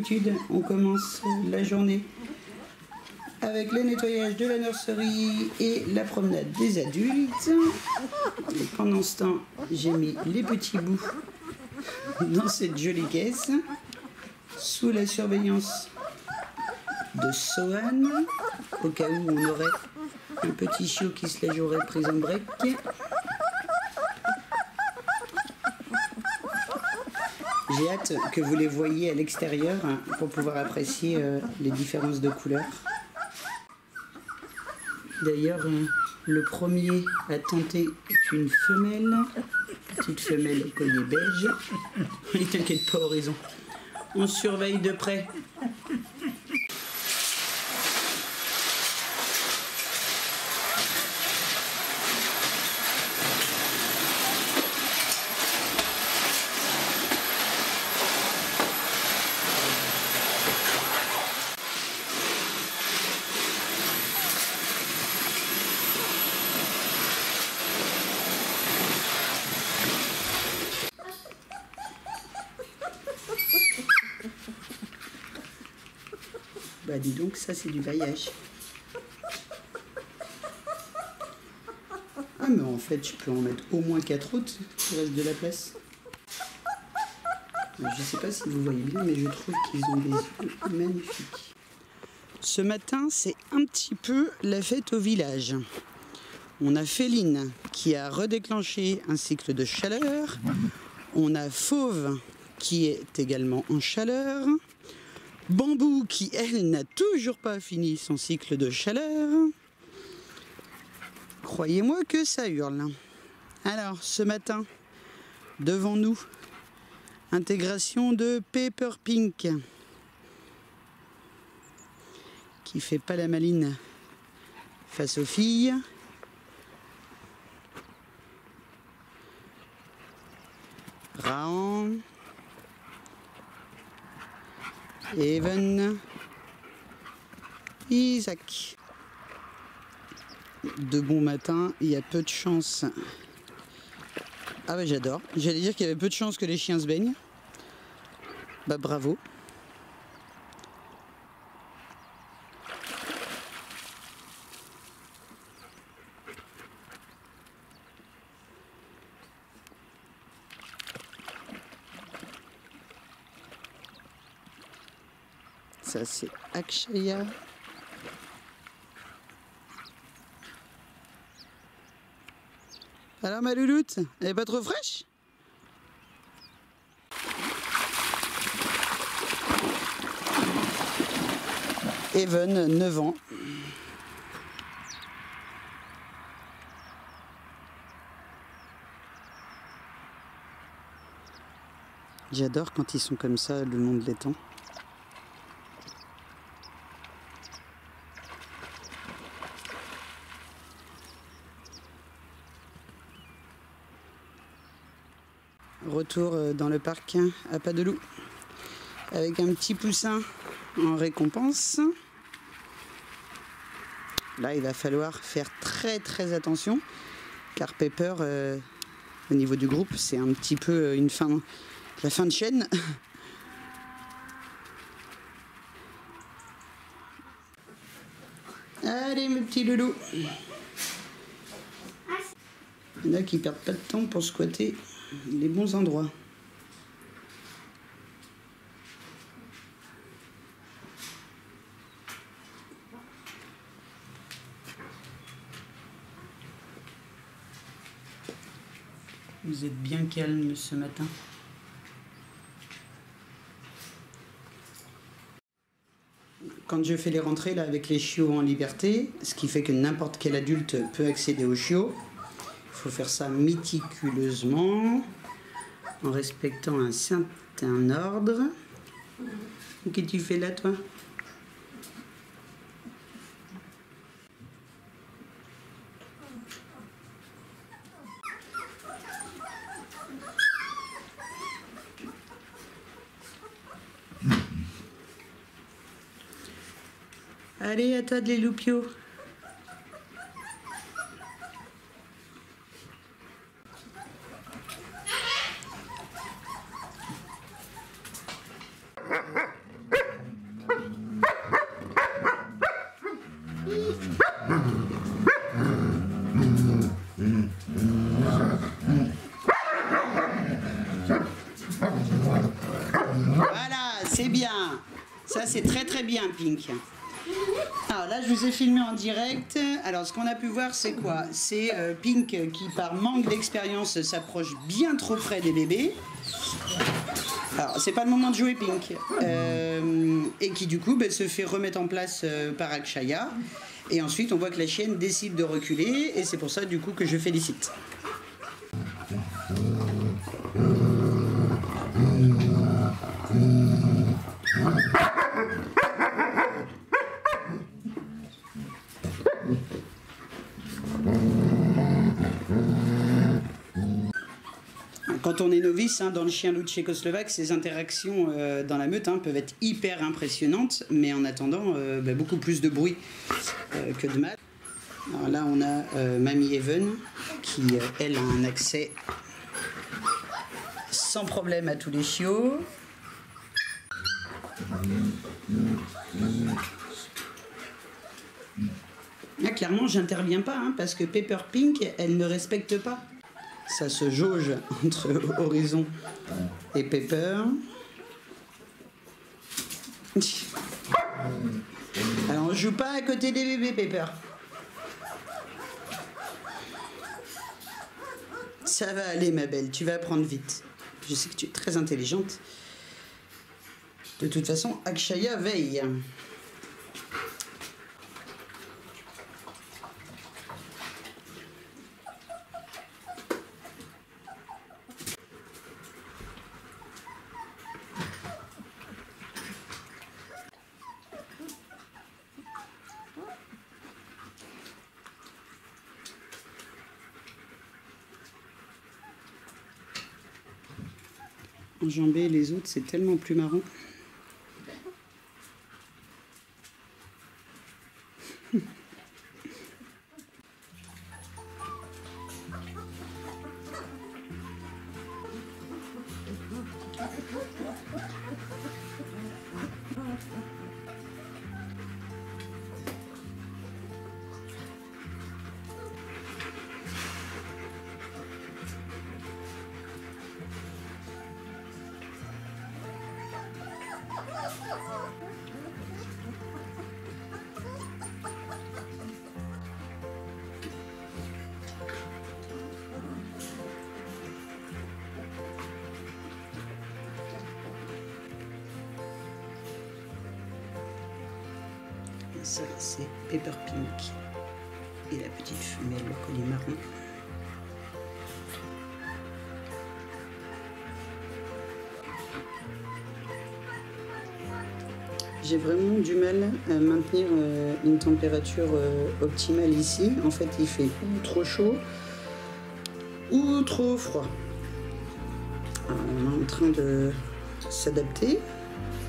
d'habitude, on commence la journée avec le nettoyage de la nurserie et la promenade des adultes. Et pendant ce temps, j'ai mis les petits bouts dans cette jolie caisse, sous la surveillance de Sohan, au cas où on aurait un petit chiot qui se la jouerait de prison break. J'ai hâte que vous les voyiez à l'extérieur pour pouvoir apprécier les différences de couleurs. D'ailleurs, le premier à tenter est une femelle, petite femelle au collier beige. Ne t'inquiète pas, Horizon, on surveille de près. Bah dis donc, ça c'est du vaillage. Ah mais en fait, je peux en mettre au moins 4 autres, il reste de la place. Je sais pas si vous voyez bien, mais je trouve qu'ils ont des yeux magnifiques. Ce matin, c'est un petit peu la fête au village. On a Féline qui a redéclenché un cycle de chaleur. On a Fauve qui est également en chaleur. Bambou qui, elle, n'a toujours pas fini son cycle de chaleur. Croyez-moi que ça hurle. Alors, ce matin, devant nous, intégration de Pepper Pink, qui fait pas la maline face aux filles. Raon. Evan, Isaac. De bon matin, il y a peu de chance. Ah bah j'adore. J'allais dire qu'il y avait peu de chance que les chiens se baignent. Bah bravo. Ça c'est Akshaya. Alors ma louloute, elle est pas trop fraîche? Evan, 9 ans. J'adore quand ils sont comme ça le long de l'étang. Retour dans le parc à Pas de Loup avec un petit poussin en récompense. Là, il va falloir faire très attention car Pepper, au niveau du groupe, c'est un petit peu la fin de chaîne. Allez, mes petits loulous. Il y en a qui perdent pas de temps pour squatter les bons endroits. Vous êtes bien calme ce matin. Quand je fais les rentrées là avec les chiots en liberté, ce qui fait que n'importe quel adulte peut accéder aux chiots, il faut faire ça méticuleusement, en respectant un certain ordre. Qu'est-ce que tu fais là, toi? Allez, à toi de les loupiaux. c'est très très bien, Pink. Alors là, je vous ai filmé en direct. Alors, ce qu'on a pu voir, c'est quoi? C'est Pink qui, par manque d'expérience, s'approche bien trop près des bébés. Alors, c'est pas le moment de jouer, Pink. Et qui, du coup, se fait remettre en place par Akshaya. Et ensuite, on voit que la chienne décide de reculer. Et c'est pour ça, du coup, que je félicite. Quand on est novice dans le chien loup tchécoslovaque, ces interactions dans la meute peuvent être hyper impressionnantes, mais en attendant, beaucoup plus de bruit que de mal. Alors là, on a Mamie Even qui, elle, a un accès sans problème à tous les chiots. Là, clairement, j'interviens pas parce que Pepper Pink, elle ne respecte pas. Ça se jauge entre Horizon et Pepper. Alors, on joue pas à côté des bébés, Pepper. Ça va aller, ma belle, tu vas apprendre vite. Je sais que tu es très intelligente. De toute façon, Akshaya veille. Enjamber les autres, c'est tellement plus marrant. Ça, c'est Pepper Pink et la petite femelle au collier marron. J'ai vraiment du mal à maintenir une température optimale ici. En fait, il fait ou trop chaud ou trop froid. Alors, on est en train de s'adapter.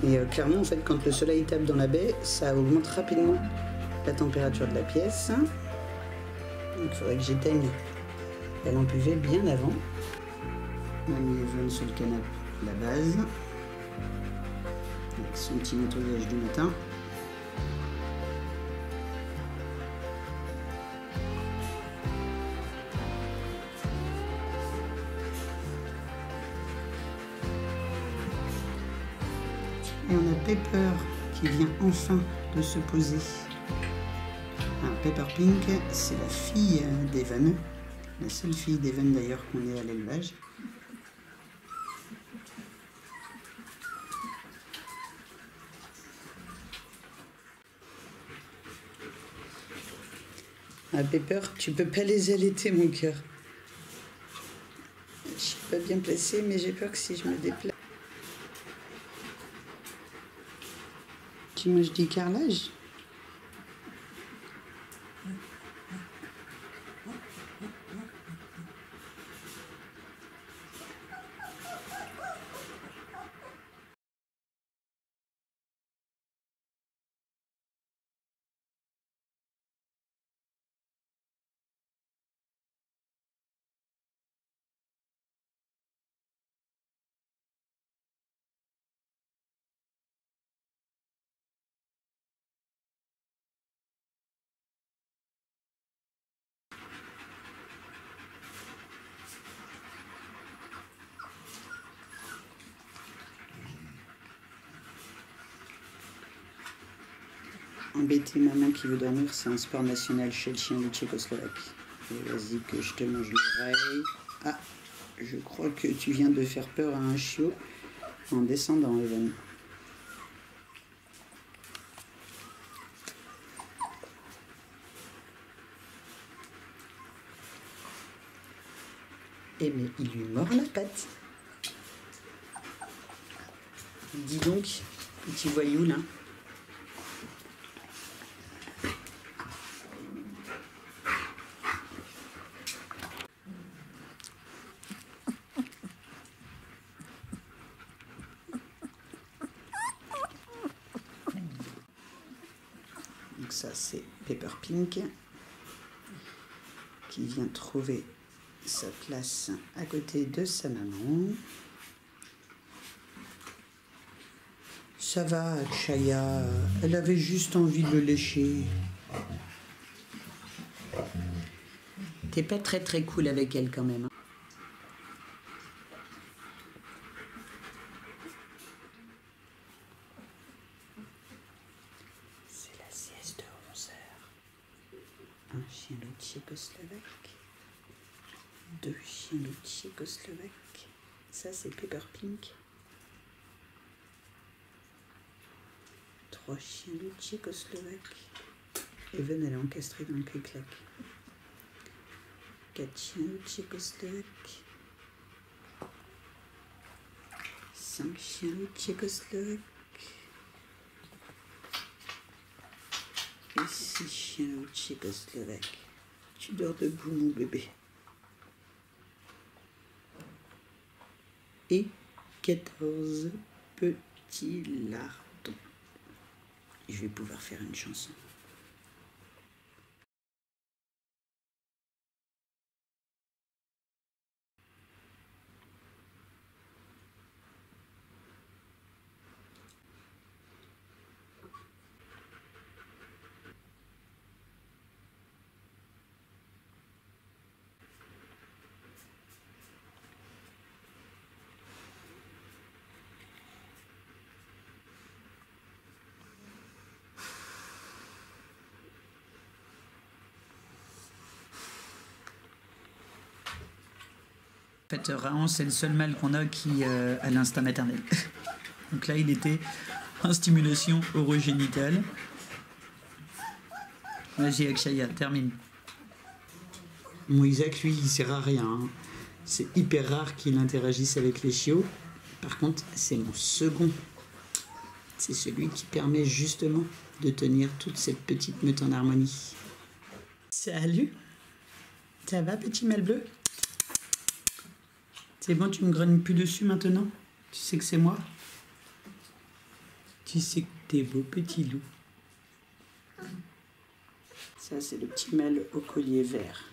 Et clairement, en fait, quand le soleil tape dans la baie, ça augmente rapidement la température de la pièce. Donc, il faudrait que j'éteigne la lampe UV bien avant. Mamie Even sur le canapé, la base. Avec son petit nettoyage du matin. Et on a Pepper qui vient enfin de se poser. Alors, Pepper Pink, c'est la fille d'Evan. La seule fille d'Evan d'ailleurs qu'on ait à l'élevage. Ah, Pepper, tu peux pas les allaiter, mon cœur. Je suis pas bien placée, mais j'ai peur que si je me déplace... Tu manges du carrelage? embêter maman qui veut dormir, c'est un sport national chez le chien du Tchécoslovaque. Vas-y que je te mange l'oreille. Ah, je crois que tu viens de faire peur à un chiot en descendant, Evan. Eh mais il lui mord la patte. Dis donc, petit voyou là. Donc ça c'est Pepper Pink qui vient trouver sa place à côté de sa maman. Ça va, Chaya, elle avait juste envie de le lécher. T'es pas très cool avec elle quand même. C'est la sieste de 11 heures. Un chien loup tchécoslovaque. 2 chiens loups tchécoslovaques. Ça c'est Pepper Pink. 3 chiens loups tchécoslovaques. Evan elle est encastrée dans le clic-clac. 4 chiens loups tchécoslovaques. 5 chiens loups tchécoslovaques. Et 6 chiens loups tchécoslovaques. Tu dors debout mon bébé. Et 14 petits lardons. Je vais pouvoir faire une chanson. En fait, Raon, c'est le seul mâle qu'on a qui a l'instinct maternel. Donc là, il était en stimulation orogénitale. Vas-y, Akshaya, termine. Mon Isaac, lui, il sert à rien. Hein. C'est hyper rare qu'il interagisse avec les chiots. Par contre, c'est mon second. C'est celui qui permet justement de tenir toute cette petite meute en harmonie. Salut. Ça va, petit mâle bleu? C'est bon, tu me grognes plus dessus maintenant? Tu sais que c'est moi? Tu sais que t'es beau petit loup. Ça, c'est le petit mâle au collier vert.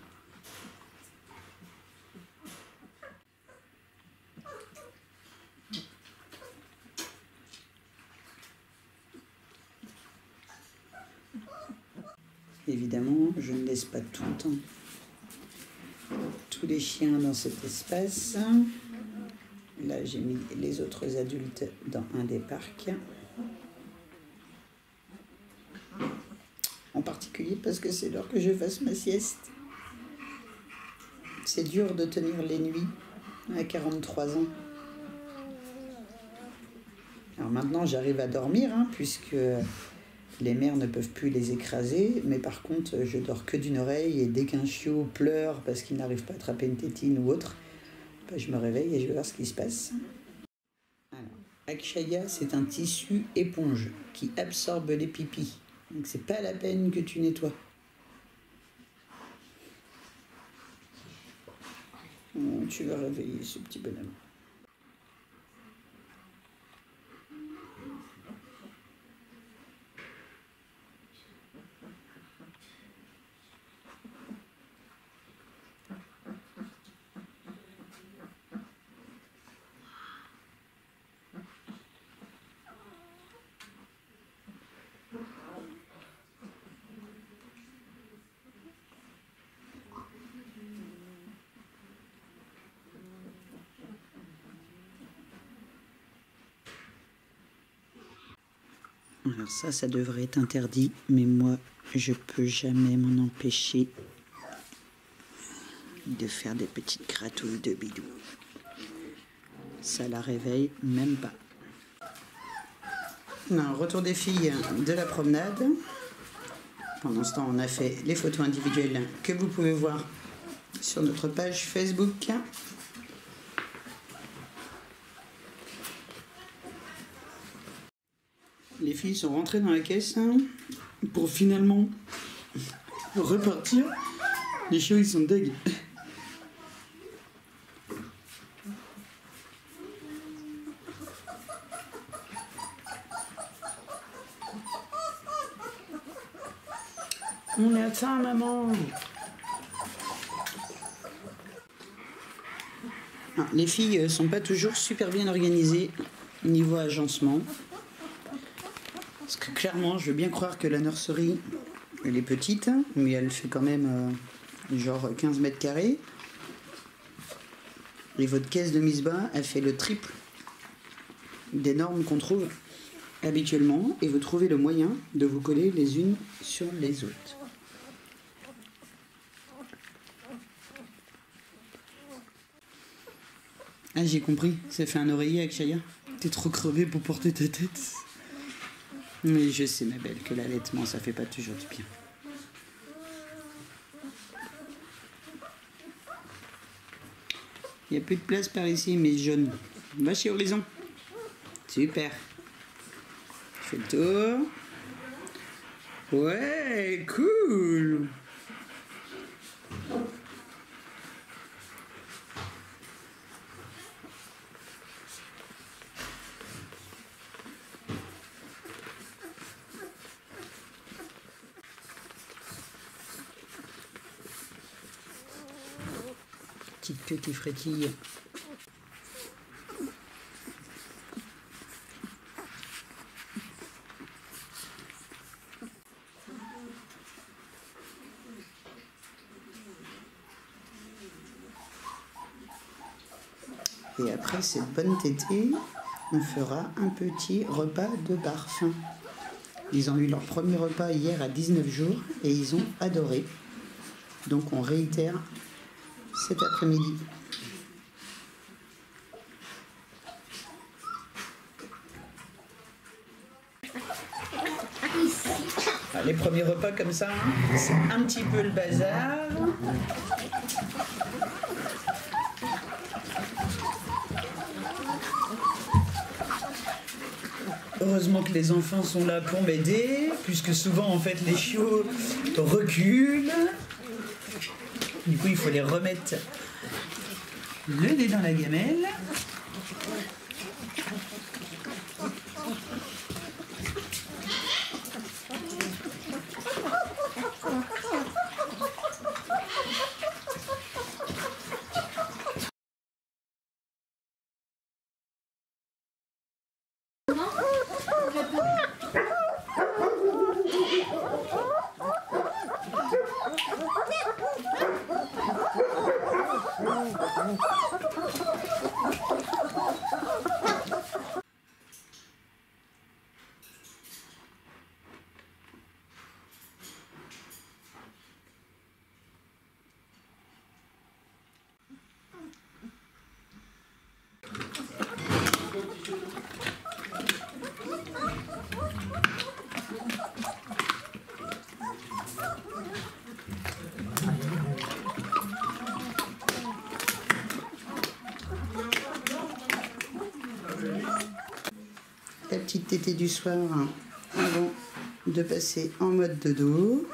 Évidemment, je ne laisse pas tout le temps tous les chiens dans cet espace. Là, j'ai mis les autres adultes dans un des parcs. En particulier parce que c'est l'heure que je fasse ma sieste. C'est dur de tenir les nuits à 43 ans. Alors maintenant, j'arrive à dormir, hein, puisque les mères ne peuvent plus les écraser. Mais par contre, je dors que d'une oreille. Et dès qu'un chiot pleure parce qu'il n'arrive pas à attraper une tétine ou autre, ben, je me réveille et je vais voir ce qui se passe. Alors, Akshaya, c'est un tissu éponge qui absorbe les pipis. Donc c'est pas la peine que tu nettoies. Oh, tu vas réveiller ce petit bonhomme. Alors ça devrait être interdit, mais moi, je peux jamais m'en empêcher de faire des petites gratouilles de bidou. Ça la réveille même pas. Non, retour des filles de la promenade. Pendant ce temps, on a fait les photos individuelles que vous pouvez voir sur notre page Facebook. Les filles sont rentrées dans la caisse pour finalement repartir. Les chiots, ils sont deg. On est à ça, maman. Ah, les filles sont pas toujours super bien organisées niveau agencement. Parce que clairement, je veux bien croire que la nurserie, elle est petite, mais elle fait quand même genre 15 mètres carrés. Et votre caisse de mise bas, elle fait le triple des normes qu'on trouve habituellement. Et vous trouvez le moyen de vous coller les unes sur les autres. Ah, j'ai compris, ça fait un oreiller avec Chaya. T'es trop crevée pour porter ta tête. Mais je sais, ma belle, que l'allaitement, ça fait pas toujours du bien. Il n'y a plus de place par ici, mais jaune. Va chez Horizon. Super. Je fais le tour. Ouais, cool. Petite queue qui frétille. Et après cette bonne tétée, on fera un petit repas de barf. Ils ont eu leur premier repas hier à 19 jours et ils ont adoré. Donc on réitère cet après-midi. Les premiers repas comme ça, c'est un petit peu le bazar. Heureusement que les enfants sont là pour m'aider, puisque souvent en fait les chiots reculent. Du coup il faut les remettre le nez dans la gamelle. La petite tétée du soir avant de passer en mode dodo.